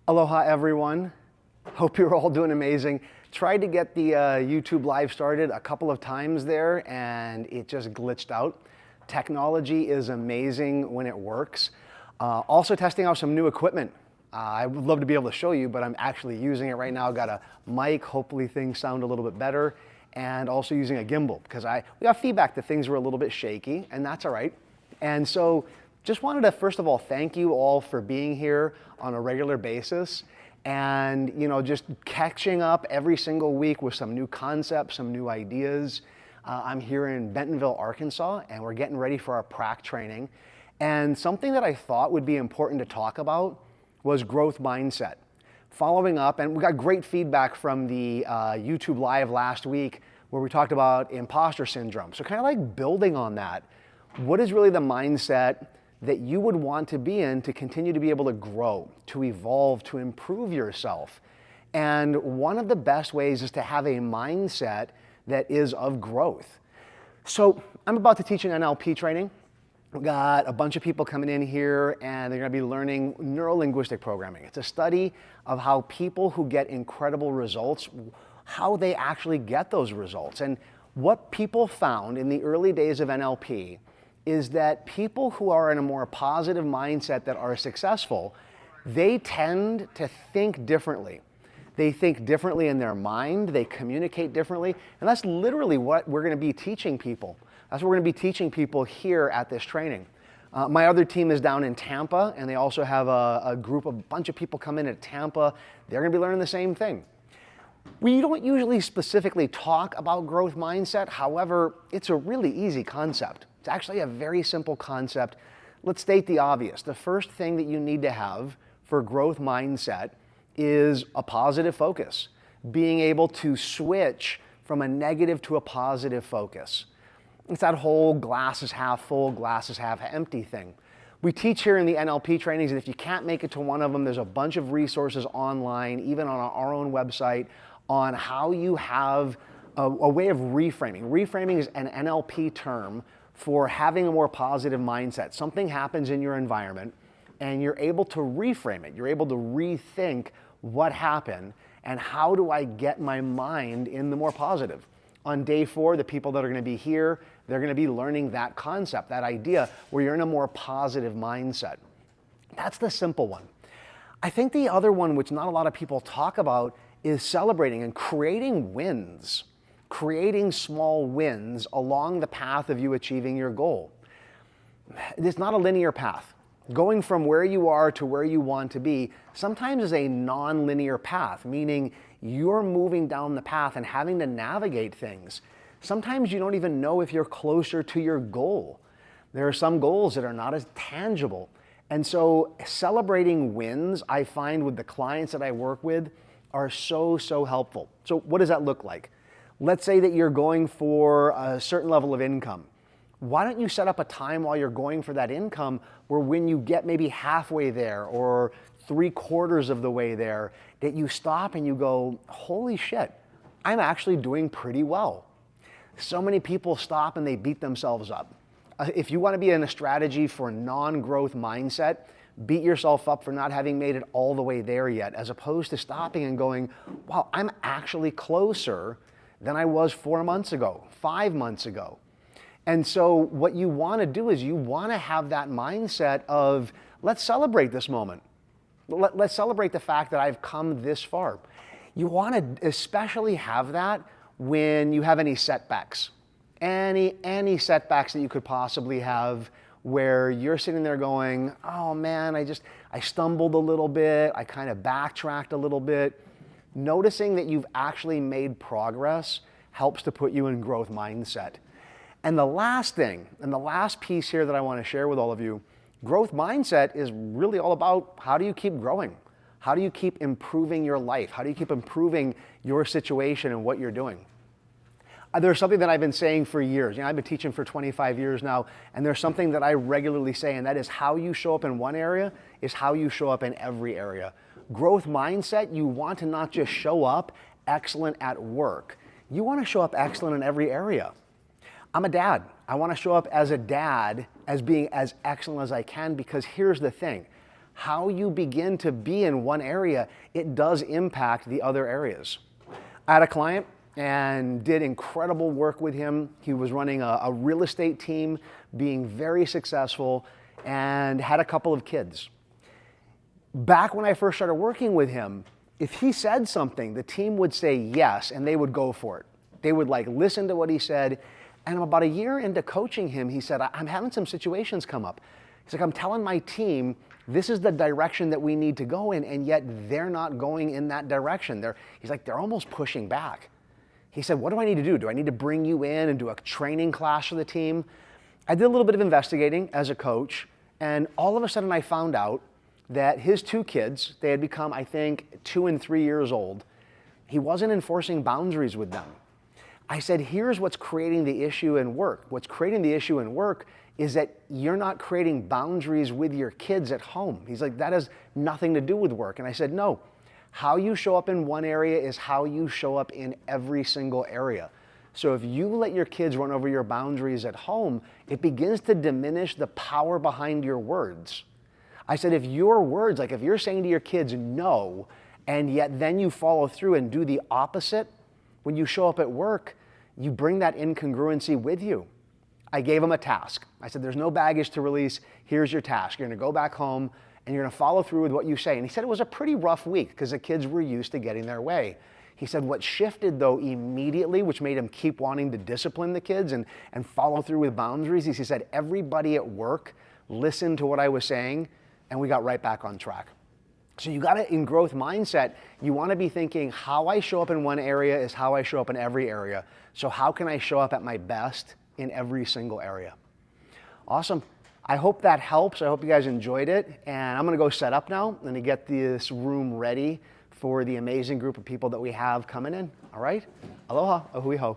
Aloha everyone. Hope you're all doing amazing. Tried to get the YouTube live started a couple of times there and it just glitched out. Technology is amazing when it works. Also testing out some new equipment. I would love to be able to show you, but I'm actually using it right now. Got a mic, hopefully things sound a little bit better, and also using a gimbal because we got feedback that things were a little bit shaky, and that's all right. And so just wanted to first of all thank you all for being here on a regular basis and just catching up every single week with some new concepts, some new ideas. I'm here in Bentonville, Arkansas, and we're getting ready for our prac training. And something that I thought would be important to talk about was growth mindset. Following up, and we got great feedback from the YouTube Live last week where we talked about imposter syndrome. So kind of like building on that, what is really the mindset that you would want to be in to continue to be able to grow, to evolve, to improve yourself? And one of the best ways is to have a mindset that is of growth. So I'm about to teach an NLP training. We've got a bunch of people coming in here and they're going to be learning neuro-linguistic programming. It's a study of how people who get incredible results, how they actually get those results. And what people found in the early days of NLP is that people who are in a more positive mindset that are successful, they tend to think differently. They think differently in their mind, they communicate differently, and that's literally what we're going to be teaching people. That's what we're going to be teaching people here at this training. My other team is down in Tampa, and they also have a bunch of people come in at Tampa. They're going to be learning the same thing. We don't usually specifically talk about growth mindset. However, it's a really easy concept. It's actually a very simple concept. Let's state the obvious. The first thing that you need to have for growth mindset is a positive focus, being able to switch from a negative to a positive focus. It's that whole glass is half full, glass is half empty thing. We teach here in the NLP trainings, and if you can't make it to one of them, there's a bunch of resources online, even on our own website, on how you have a way of reframing. Reframing is an NLP term for having a more positive mindset. Something happens in your environment, and you're able to reframe it. You're able to rethink what happened and how do I get my mind in the more positive. On day 4, the people that are going to be here, they're going to be learning that concept, that idea where you're in a more positive mindset. That's the simple one. I think the other one, which not a lot of people talk about, is celebrating and creating wins, creating small wins along the path of you achieving your goal. It's not a linear path. Going from where you are to where you want to be sometimes is a non-linear path, meaning you're moving down the path and having to navigate things. Sometimes you don't even know if you're closer to your goal. There are some goals that are not as tangible. And so celebrating wins, I find with the clients that I work with, are so helpful. So what does that look like? Let's say that you're going for a certain level of income. Why don't you set up a time while you're going for that income where when you get maybe halfway there or 3/4 of the way there, that you stop and you go, holy shit, I'm actually doing pretty well. So many people stop and they beat themselves up. If you want to be in a strategy for non-growth mindset, beat yourself up for not having made it all the way there yet, as opposed to stopping and going, wow, I'm actually closer than I was 4 months ago, 5 months ago. And so what you want to do is you want to have that mindset of, let's celebrate this moment. Let's celebrate the fact that I've come this far. You want to especially have that when you have any setbacks. Any setbacks that you could possibly have where you're sitting there going, oh man, I stumbled a little bit, I kind of backtracked a little bit. Noticing that you've actually made progress helps to put you in growth mindset. And the last thing, and the last piece here that I want to share with all of you, growth mindset is really all about how do you keep growing? How do you keep improving your life? How do you keep improving your situation and what you're doing? There's something that I've been saying for years. I've been teaching for 25 years now, and there's something that I regularly say, and that is how you show up in one area is how you show up in every area. Growth mindset, you want to not just show up excellent at work. You want to show up excellent in every area. I'm a dad. I want to show up as a dad as being as excellent as I can because here's the thing. how you begin to be in one area, it does impact the other areas. I had a client and did incredible work with him. He was running a real estate team, being very successful, and had a couple of kids. Back when I first started working with him, if he said something, the team would say yes, and they would go for it. They would listen to what he said. And about a year into coaching him, he said, I'm having some situations come up. He's like, I'm telling my team, this is the direction that we need to go in, and yet they're not going in that direction. He's like, they're almost pushing back. He said, what do I need to do? Do I need to bring you in and do a training class for the team? I did a little bit of investigating as a coach, and all of a sudden I found out that his two kids, they had become, I think, 2 and 3 years old. He wasn't enforcing boundaries with them. I said, here's what's creating the issue in work. What's creating the issue in work is that you're not creating boundaries with your kids at home. He's like, that has nothing to do with work. And I said, no, how you show up in one area is how you show up in every single area. So if you let your kids run over your boundaries at home, it begins to diminish the power behind your words. I said, if your words, if you're saying to your kids no, and yet then you follow through and do the opposite, when you show up at work, you bring that incongruency with you. I gave him a task. I said, there's no baggage to release. Here's your task. You're going to go back home and you're going to follow through with what you say. And he said it was a pretty rough week because the kids were used to getting their way. He said what shifted though immediately, which made him keep wanting to discipline the kids and follow through with boundaries, he said everybody at work listened to what I was saying and we got right back on track. So you got to, in growth mindset, you want to be thinking how I show up in one area is how I show up in every area. So how can I show up at my best in every single area? Awesome. I hope that helps. I hope you guys enjoyed it. And I'm going to go set up now and to get this room ready for the amazing group of people that we have coming in. All right? Aloha. Ahui ho.